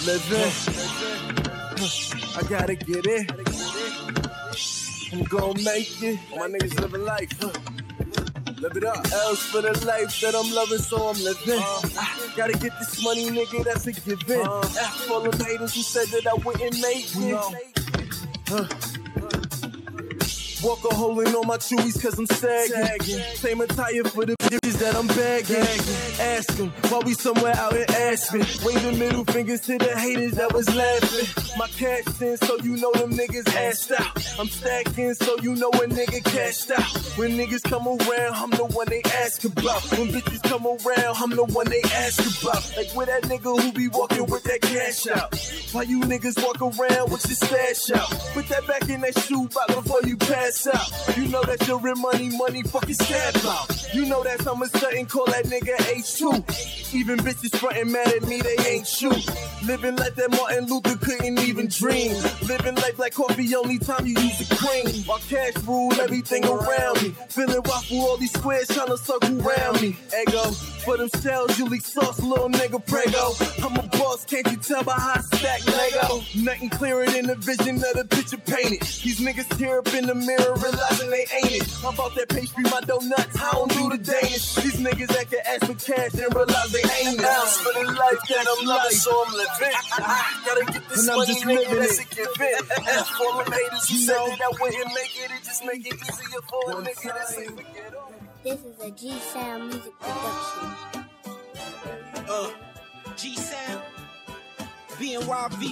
living. I gotta get it. I'm gon' make it. My niggas living life. Live it up. L's for the life that I'm loving, so I'm living. I gotta get this money, nigga, that's a given. F for them haters who said that I wouldn't make it. Walker holding on my chewies cause I'm sagging. Same attire for the bitches that I'm bagging. Ask them why we somewhere out in Aspen. Waving middle fingers to the haters that was laughing. My cash in so you know them niggas assed out. I'm stacking so you know a nigga cashed out. When niggas come around, I'm the one they ask about. When bitches come around, I'm the one they ask about. Like where that nigga who be walking with that cash out. Why you niggas walk around with your stash out? Put that back in that shoebox before you pass out. You know that you're in money, fucking stab out. You know that I'm a stuntin', call that nigga H2. Even bitches frontin' mad at me, they ain't you. Living like that Martin Luther couldn't even dream. Living life like coffee, only time you use the cream. While cash rule everything around me. Feeling waffle, all these squares tryna circle around me. Ego, for them shells, you leak sauce, little nigga prego. I'm a boss, can't you tell by how I stack Lego? Nothing clearer than the vision of the picture painted. These niggas tear up in the mirror, realizing they ain't it. I'm about that pastry, my donuts, I don't do the Danish. These niggas that can ask for cash and realize they ain't it. Ounce for the life that I'm loving, so I'm living. I gotta get this money, nigga, that's a given. F for them haters who said that I wouldn't make it, it just make it easier for a nigga to say forget all. This is a G-Sound music production. G-Sound, BNYV,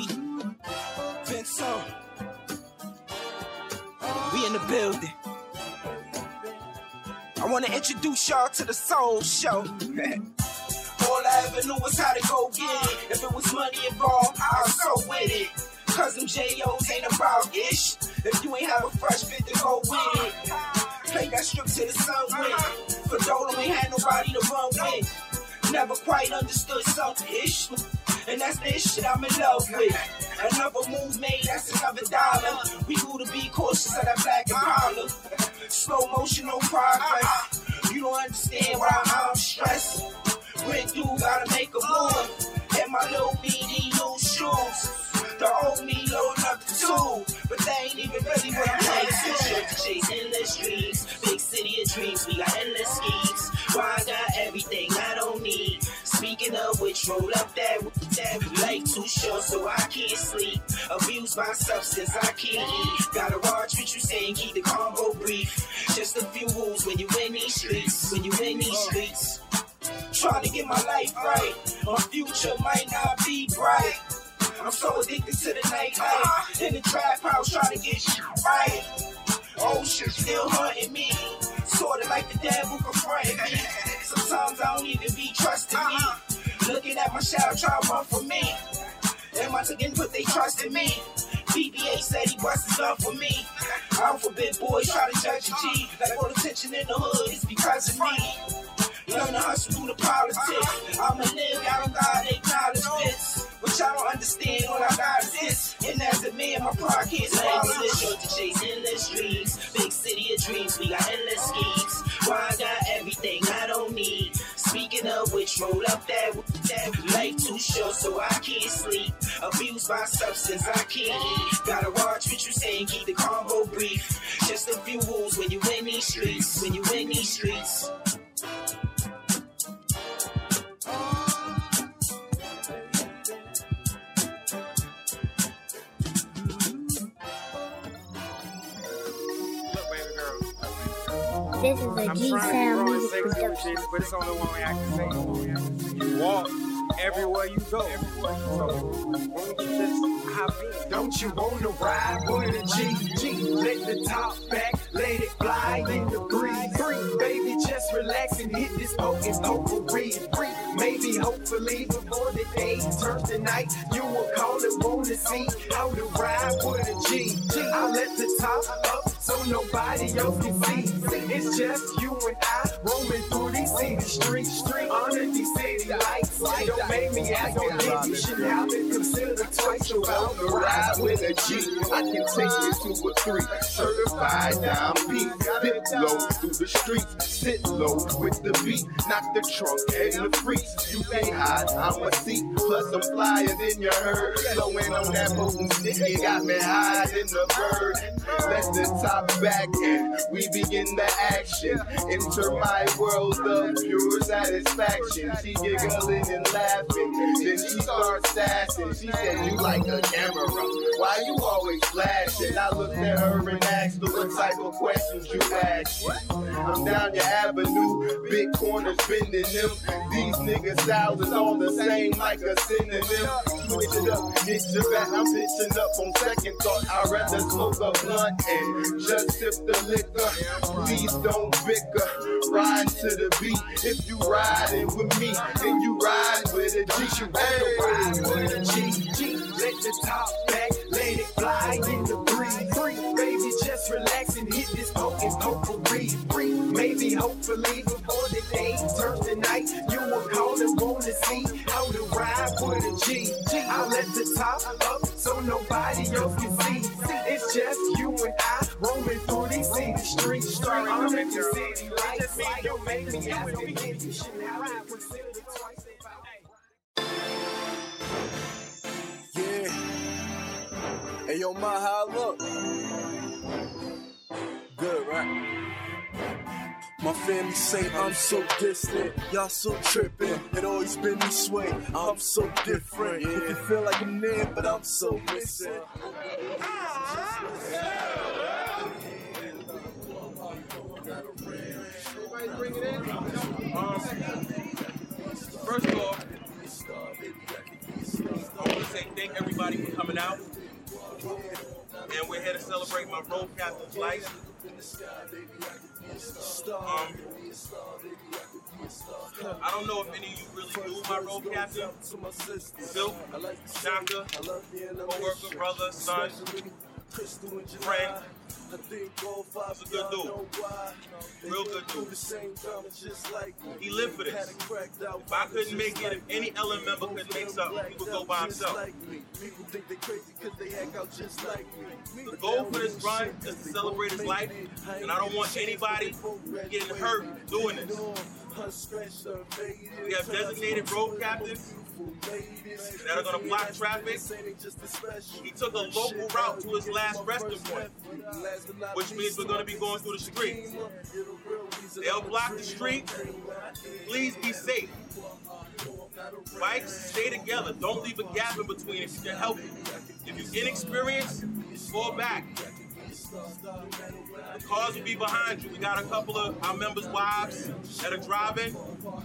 Vincent. We in the building. I want to introduce y'all to the Soul Show. All I ever knew was how to go get it. If it was money involved, I was so with it. Cause them J.O.'s ain't about ish. If you ain't have a fresh fit to go with it. Play that strip to the sun with. For Dolo ain't had nobody to run with. Never quite understood some ish. And that's the shit I'm in love with. Another move made, that's another dollar. We grew to be cautious of that black Impala. Slow motion, no progress. You don't understand why I'm stressed. When you gotta make a move. And my little beanie, new shoes. The old me loading up the two. But they ain't even really what I'm saying. To chase endless dreams. Big city of dreams, we got endless schemes. Why I got everything I don't need. Speaking of which, roll up that life too short so I can't sleep. Abuse my substance, I can't eat. Gotta watch what you say and keep the combo brief. Just a few rules when you in these streets. When you in these streets. Trying to get my life right. My future might not be bright. I'm so addicted to the nightlife. In the trap house trying to get shit right. Oh shit still hunting me. Sorta like the devil confronting me. Sometimes I don't even be trusting me. Looking at my shadow try to run from me. Am I looking put they trust in me? BBA said he bust his gun for me. Alphabet boys try to judge a G. Like all the tension in the hood is because of me. Learn to hustle through the politics. I'm a nigga, I don't gotta acknowledge this. But y'all don't understand, all I got is this. And as a man, my pride can't swallow this. Short to chase endless dreams. Big city of dreams, we got endless schemes. Why I got everything I don't need. Speaking of which, roll up that life too short so I can't sleep. Abuse my substance, I can't eat. Gotta watch what you say and keep the combo brief. Just a few rules when you in these streets. When you in these streets. This is a G-Sound music production. But it's only one way I can say it. You walk everywhere you go. So, won't you just hop in? Don't you wanna ride with a G? Let the top back, let it fly in the breeze. Baby, just relax and hit this potent potpourri. Maybe, hopefully, before the day turns to night, you will call and wanna see how to ride with a G. I'll let the top up so nobody else can see. It's just you and I roaming through these city streets, under these city lights. Don't make me ask you if you should have it considered twice about the ride with a G. I can take you to a 3, certified down P. Bit low through the streets. Sit low with the beat, knock the trunk and the freaks. You can't hide, I'm a seat, plus I'm flyer than you heard. Flowing on that potent stick, you got me high in the bird. Let the top back and we begin the action. Enter my world of pure satisfaction. She giggling and laughing, then she starts sassing. She said, you like a camera, why you always flashing? I looked at her and asked her what type of questions you ask. I'm down your avenue, big corners bending them. These niggas' styles is all the same like a synonym. Switch it up, hit your back, I'm pitching up on second thought. I'd rather smoke a blunt and just sip the liquor. Please don't bicker, ride to the beat. If you riding with me, then you ride with a G. You ride with a G. Let the top back, let it fly in the breeze. Baby, just relax and hit this potpourri. Maybe, hopefully, before the day turns to night, you will call and wanna see how to ride with a G. I let the top up so nobody else can see. It's just you and I roaming through these city streets. I'm in the city lights, like you make me ask again. You should have to consider it twice if I. Yeah. Hey, yo, Ma, how I look? Good, right? My family say I'm so distant, y'all so trippin'. It always been this way, I'm so different. Yeah. If you feel like I'm there, but I'm so missing. First off, I want to say thank everybody for coming out. And we're here to celebrate my road captain's life. I don't know if any of you really knew my road captain. Silk, Shaka, co-worker, brother, son, friend. He's a good dude. Real good dude. He lived for this. If I couldn't make it, if any LM member couldn't make something, he would go by himself. The goal for this run is to celebrate his life, and I don't want anybody getting hurt doing this. We have designated road captains that are going to block traffic. He took a local route to his last resting point, which means we're going to be going through the streets. They'll block the street. Please be safe. Bikes, stay together. Don't leave a gap in between if you can help it. If you're inexperienced, fall back. The cars will be behind you. We got a couple of our members' wives that are driving.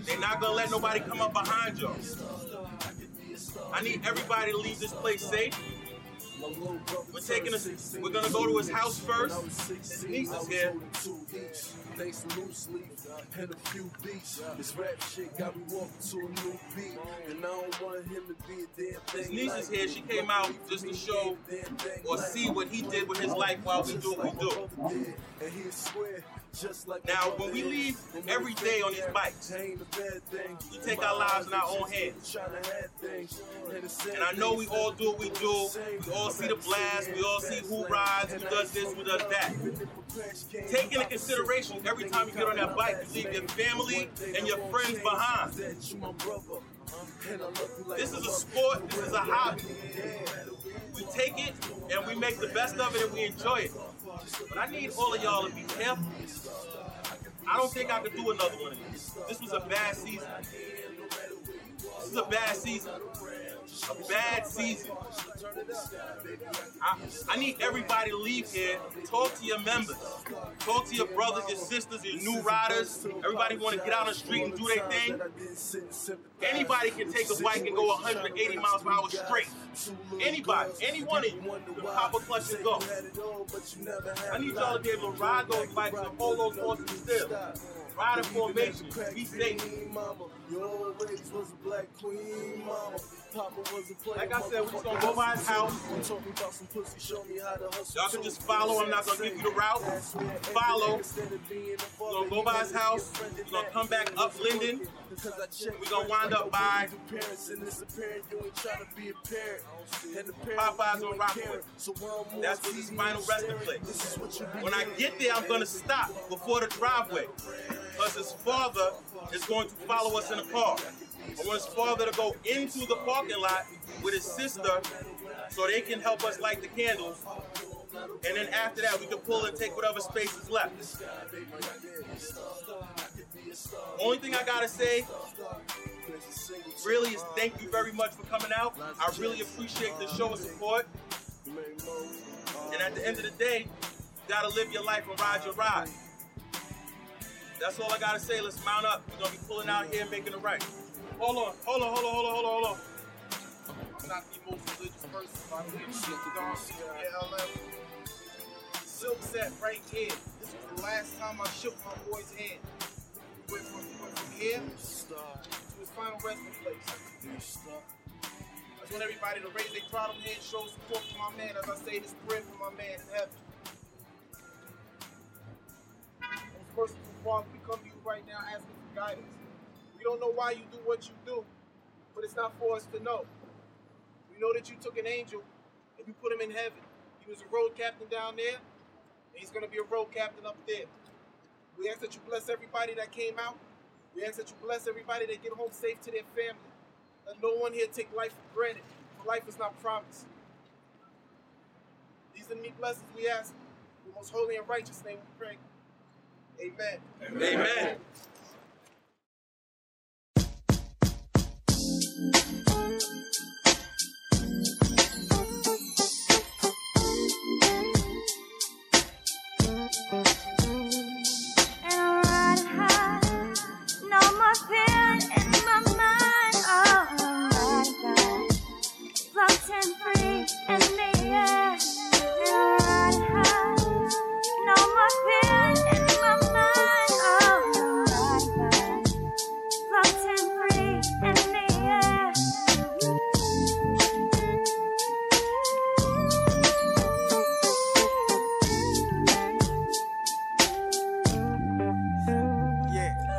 They're not going to let nobody come up behind y'all. I need everybody to leave this place safe. We're gonna go to his house first. His niece is here. And a few beats. This rap shit got me walking to a new beat. And I don't want him to be a damn thing. His niece is here. She came out just to show or see what he did with his life while we do what we do. Now, when we leave every day on these bikes, we take our lives in our own hands. And I know we all do what we do. We all see the blast. We all see who rides, who does this, who does that. Take into consideration every time you get on that bike, you leave your family and your friends behind. This is a sport. This is a hobby. We take it and we make the best of it and we enjoy it. But I need all of y'all to be careful. I don't think I could do another one of these. This was a bad season. This is a bad season. A bad season. I need everybody to leave here. Talk to your members. Talk to your brothers, your sisters, your new riders. Everybody want to get out on the street and do their thing. Anybody can take a bike and go 180 miles per hour straight. Anybody, any one of you, can pop a clutch and go. I need y'all to be able to ride those bikes and hold those horses still. Ride in formation. Be safe. You always was a black queen, mama. Papa was a player. Like I said, we're just gonna go by his house. Talk me about some pussy, show me how to hustle. Y'all can just follow. I'm not gonna give you the route. Follow. We're gonna go by his house. We're gonna come back up Linden. We're gonna wind up by Popeyes on Rockwood. That's where his final resting place. When I get there, I'm gonna stop before the driveway, because his father is going to follow us in the car. I want his father to go into the parking lot with his sister so they can help us light the candles. And then after that, we can pull and take whatever space is left. Only thing I gotta say really is thank you very much for coming out. I really appreciate the show of support. And at the end of the day, you gotta live your life and ride your ride. That's all I gotta say. Let's mount up. We're gonna be pulling out here and making it right. Hold on. I'm not the most religious person, but I believe shit Silk set right here. This was the last time I shook my boy's hand. We went from here to his final resting place. I just want everybody to raise their throttle hand, show support for my man as I say this prayer for my man in heaven. Most merciful Father, we come to you right now asking for guidance. We don't know why you do what you do, but it's not for us to know. We know that you took an angel and you put him in heaven. He was a road captain down there, and he's going to be a road captain up there. We ask that you bless everybody that came out. We ask that you bless everybody that get home safe to their family. Let no one here take life for granted, for life is not promised. These are the many blessings we ask. In the most holy and righteous name we pray. Amen. Amen.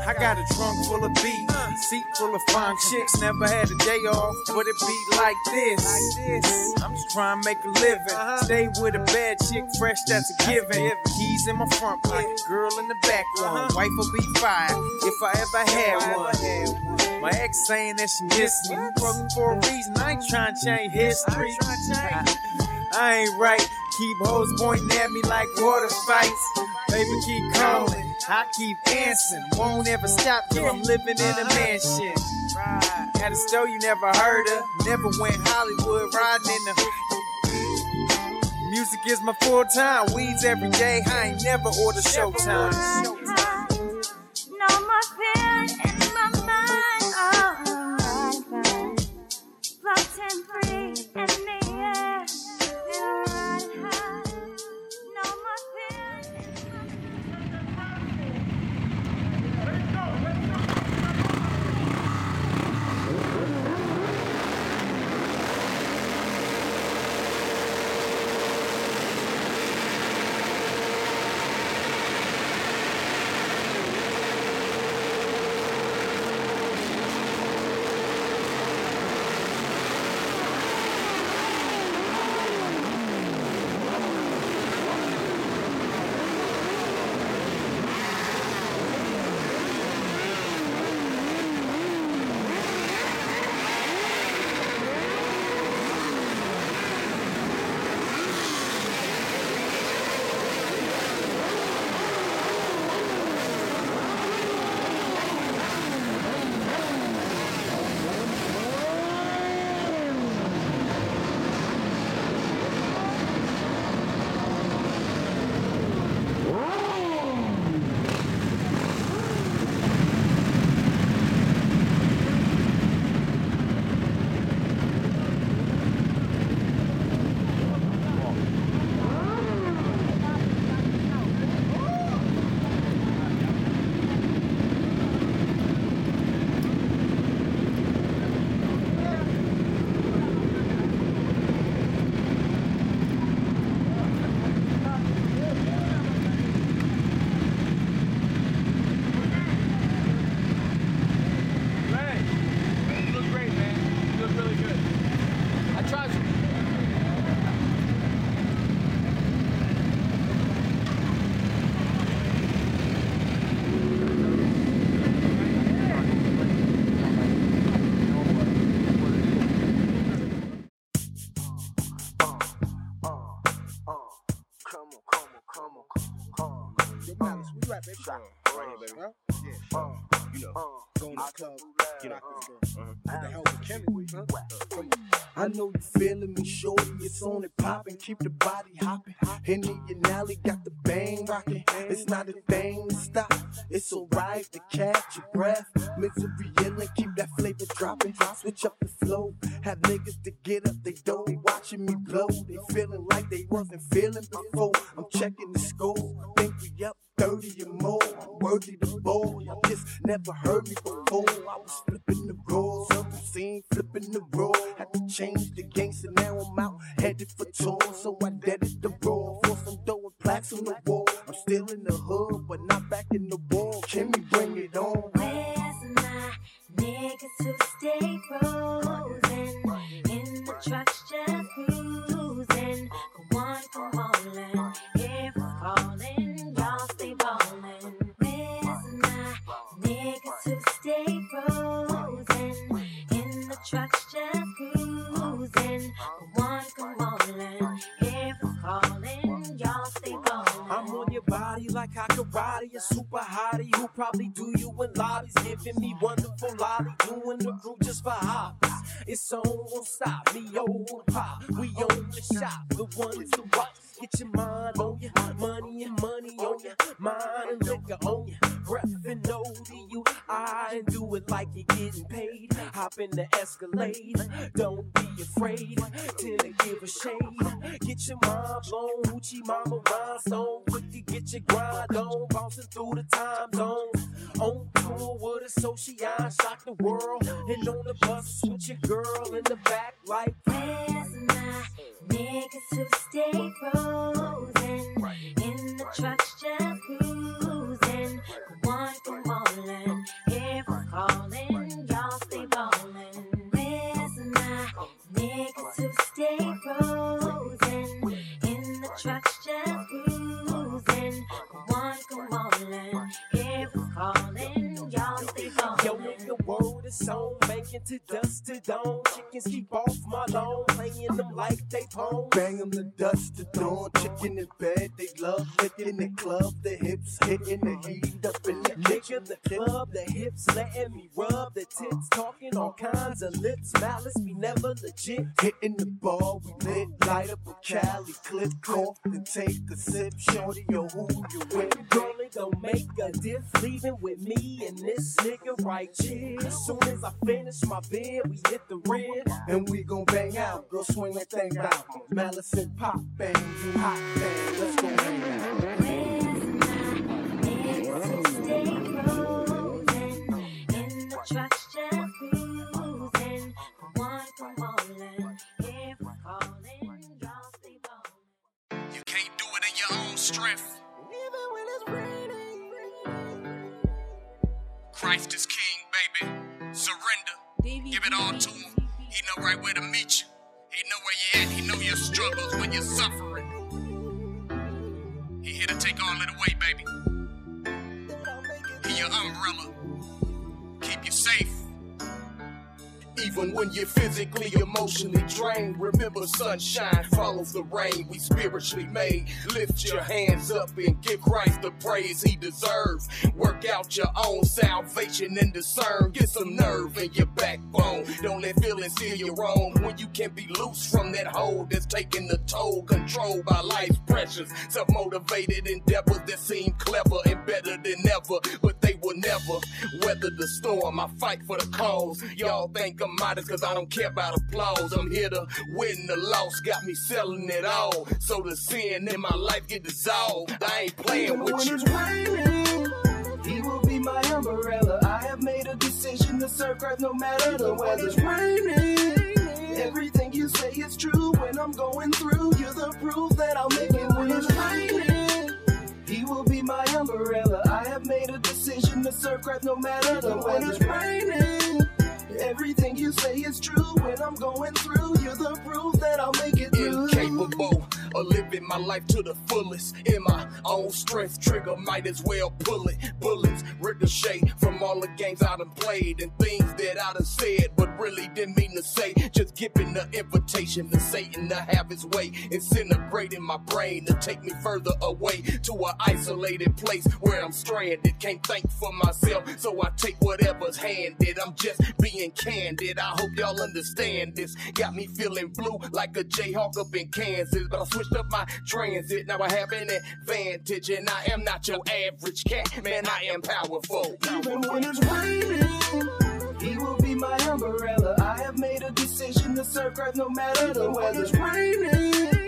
I got a trunk full of beats, seat full of fine chicks. Never had a day off, but it be like this. I'm just trying to make a living. Stay with a bad chick, fresh, that's a given. Keys in my front pocket, girl in the back one. Wife will be fine if I ever had one. My ex saying that she missed me. Broken for a reason, I ain't trying to change history. I ain't right. Keep hoes pointing at me like water fights. Baby, keep calling. I keep answering. Won't ever stop till I'm living in a mansion. At a store you never heard of. Never went Hollywood riding in the. Music is my full time. Weeds every day. I ain't never order Showtime. No more fear in my mind. Oh, floating free in the air. No more fear in my Right here, baby. You know, go in the club, get out this girl. What the hell with Kimmy? Come on. I know you feeling me, shorty. It's on and poppin', keep the body hoppin'. Henny and Nally got the bang rockin'. It's not a thing to stop. It's alright to catch your breath. Misery yellin', keep that flavor droppin'. Switch up the flow, have niggas to get up they dough. They watching me blow, they feeling like they wasn't feeling before. I'm checking the score, think we up 30 or more. I'm worthy to ball, y'all just never heard me before. I was flipping the rolls, up the scene, flipping the roll. Had to change the game, so now I'm out, headed for tour. So I deaded the roll, for some dough and plaques on the wall. I'm still in the hood, but not back in the wall. Can we bring it on? Where's my niggas who stay frozen? In the trucks just cruising. Come on, land. If it's calling, y'all stay ballin'. Where's my niggas who stay frozen? In the trucks just cruising. Come on, land. If it's calling, y'all stay ballin'. I'm on your body like I karate, a super hottie who probably do you in lobbies, giving me wonderful lolly, doing the crew just for hobbies. It's on, won't stop me, old pop. We own the shop, the ones to watch. Get your mind on ya, money on ya, mind and liquor on ya. Breath and ODUI and do it like you're getting paid. Hop in the Escalade, don't be afraid. Tend to give a shade. Get your mind blown, hoochie mama rhinestone. Quick to get your grind on, bouncing through the time zones. On tour with a social, shock the world. And on the bus with your girl in the back like where's my niggas who stay frozen? In the trucks just cruising. Come on, land. If it's calling, y'all stay ballin'. Where's my niggas who stay frozen? In the trucks just cruising. Come on, land. If it's calling, y'all stay ballin'. yo, the word is on, making to dust to dawn. Chickens keep off my lawn, playing them like they pwn. Bang 'em to dust to dawn, chicken in bed, they love licking the club, the hips hitting the heat up in the Nigga, the club, the hips letting me rub the tits, talking all kinds of lips, malice, we never legit. Hitting the bar, we lit, light up a Cali, clip off, then take a sip, shorty, yo, who you with? Girl, it don't make a diff, leaving with me and this nigga right here. As soon as I finish my bid, we hit the red. And we gon' bang out, girl, swing that thing out. Malice and pop, bang, you hot, bang, let's go hang out. Where's my niggas who stay frozen? In the trucks just cruising. Come on, land. If it's calling, y'all stay ballin'. You can't do it in your own strength. Even when it's raining. Christ is king, baby. Surrender. Give it all to him. He know right where to meet you. He know where you at. He know your struggles when you're suffering. He here to take all of it away, baby. He your umbrella. Keep you safe. Even when you're physically, emotionally drained, remember sunshine follows the rain. We spiritually made. Lift your hands up and give Christ the praise he deserves. Work out your own salvation and discern. Get some nerve in your backbone. Don't let feelings steal your own. When you can be loose from that hold that's taking the toll. Controlled by life's pressures. Self-motivated endeavors that seem clever and better than ever, but they will never weather the storm. I fight for the cause. Y'all think I'm modest cause I don't care about applause. I'm here to win the loss, got me selling it all. So the sin in my life get dissolved. I ain't playing with When you. it's raining, he will be my umbrella. I have made a decision to serve Christ no matter the weather. It's raining, everything you say is true. When I'm going through, you're the proof that I'll make it. When it's raining, he will be my umbrella. I have made a decision to serve Christ no matter the weather. When it's raining, everything you say is true. When I'm going through, you're the proof that I'll make it through. Incapable of living my life to the fullest. In my own strength, trigger might as well pull it. Bullets ricochet from all the games I done played and things that I done said, but really didn't mean to say. Just giving the invitation to Satan to have his way, incinerating my brain to take me further away to an isolated place where I'm stranded. Can't think for myself, so I take whatever's handed. I'm just being candid. I hope y'all understand this. Got me feeling blue like a Jayhawk up in Kansas, but I switched up my transit. Now I have an advantage, and I am not your average cat. Man, I am powerful. Even when it's raining, he will be my umbrella. I have made a decision to serve Christ no matter the weather. It's raining.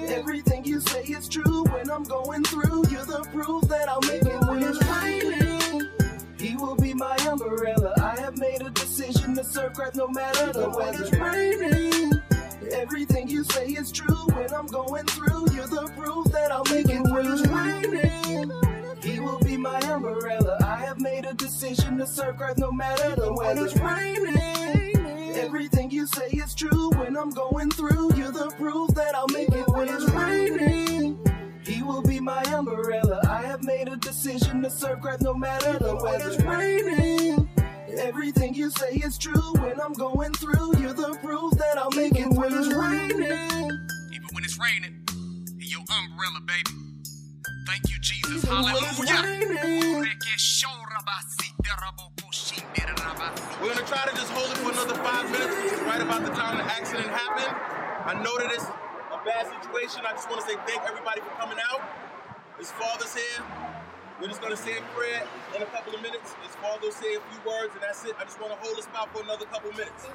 Everything you say is true. When I'm going through, you're the proof that I'll make it. When it's raining, he will be my umbrella. I have made a decision to serve Christ no matter the weather. It's raining. Everything you say is true. When I'm going through, you're the proof that I'll make it. When it's raining, he will be my umbrella. I have made a decision to serve Christ no matter the weather. It's raining. Everything you say is true. When I'm going through, you're the proof that I'll make it. When it's raining, he will be my umbrella. I have made a decision to serve Christ no matter the weather. It's raining. Everything you say is true. When I'm going through, you're the proof that I'll make it. When it's raining. Even when it's raining, in your umbrella, baby. Thank you, Jesus. Hallelujah. We're going to try to just hold it for another 5 minutes, which is right about the time the accident happened. I know that it's a bad situation. I just want to say thank everybody for coming out. His father's here. We're just going to say a prayer in a couple of minutes. His father will say a few words, and that's it. I just want to hold the spot for another couple of minutes.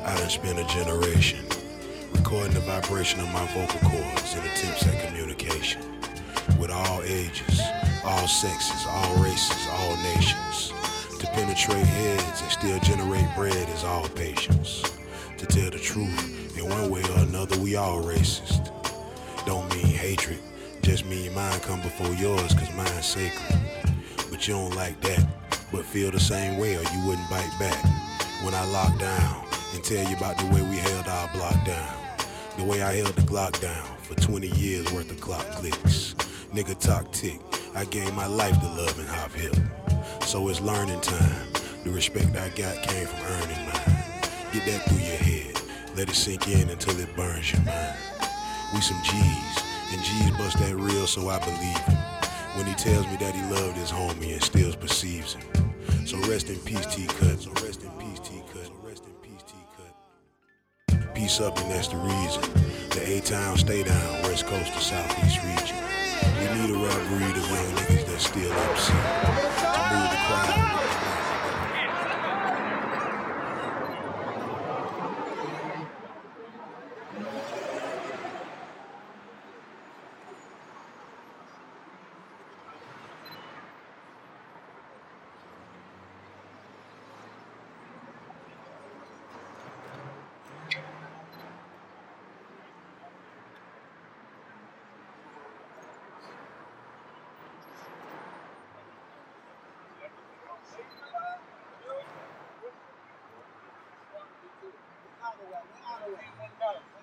I done spent a generation recording the vibration of my vocal cords in attempts at communication with all ages, all sexes, all races, all nations. To penetrate heads and still generate bread is all patience. To tell the truth, in one way or another, we all racist. Don't mean hatred, just mean mine come before yours, cause mine's sacred. But you don't like that, but feel the same way or you wouldn't bite back. When I lock down and tell you about the way we held our block down, the way I held the Glock down for 20 years worth of clock clicks. Nigga talk tick, I gave my life to love and hop hip. So it's learning time. The respect I got came from earning mine. Get that through your head, let it sink in until it burns your mind. We some G's, and G's bust that real, so I believe him when he tells me that he loved his homie and still perceives him. So rest in peace, T-Cut. So rest in peace, T-Cut. So rest in peace, T-Cut. Peace up, and that's the reason. The A-Town stay down, West Coast to Southeast region. We need a rap breed of young niggas that's still MC to move the crowd.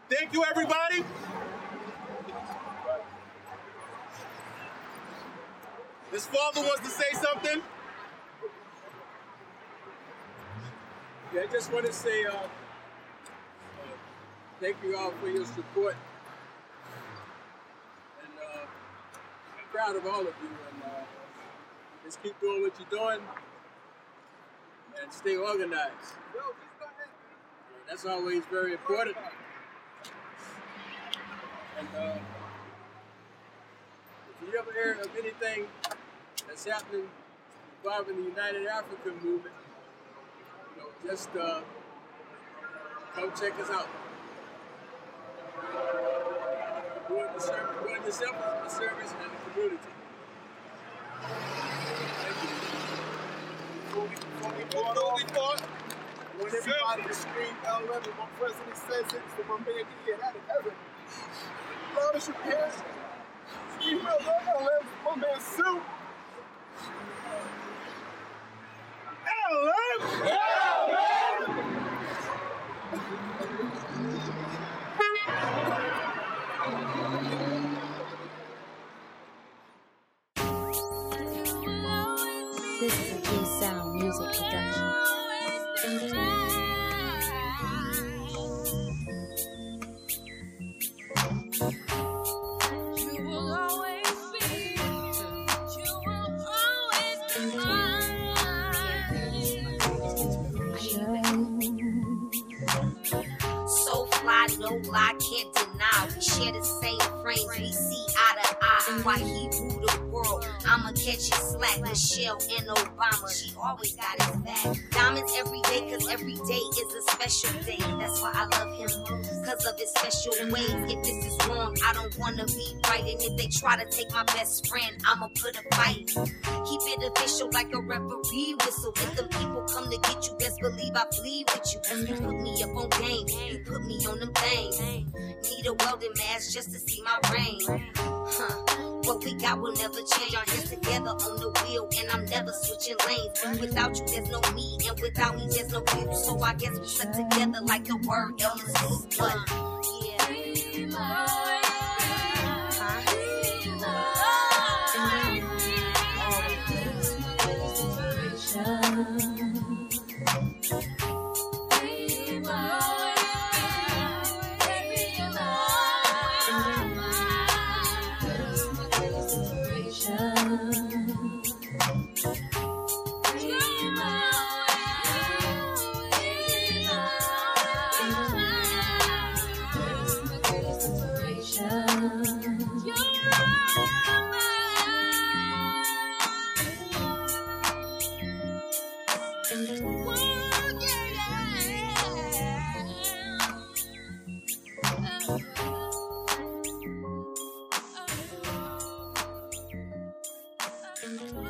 Thank you, everybody. His father wants to say something. Yeah, I just want to say thank you all for your support. And I'm proud of all of you. And just keep doing what you're doing and stay organized. That's always very important. And if you ever hear of anything that's happening involving the United African Movement, you know, just come check us out. Doing the service and the community. Thank you. Before we part, I want everybody to scream L11. My president says it, so my man can get out of heaven. Loud as you can. Scream L11 for my man Sue. L11! no lie, can't deny. We share the same frames, we see eye to eye. Why he rule the world, I'ma catch his slack. Michelle and Obama, she always got his back. Diamonds every day, cause every day is a special day. That's why I love him, cause of his special ways. If this is wrong, I don't wanna be right. And if they try to take my best friend, I'ma put a fight. Keep it official like a referee whistle. If them people come to get you, best believe I bleed with you. You put me up on game, you put me on them things. Need a welding mask just to see my ring. What we got will never change. Our hands together on the wheel, and I'm never switching lanes. Without you, there's no me, and without me, there's no you. So I guess we stuck together like the word Elmer's soup. But yeah. Yeah.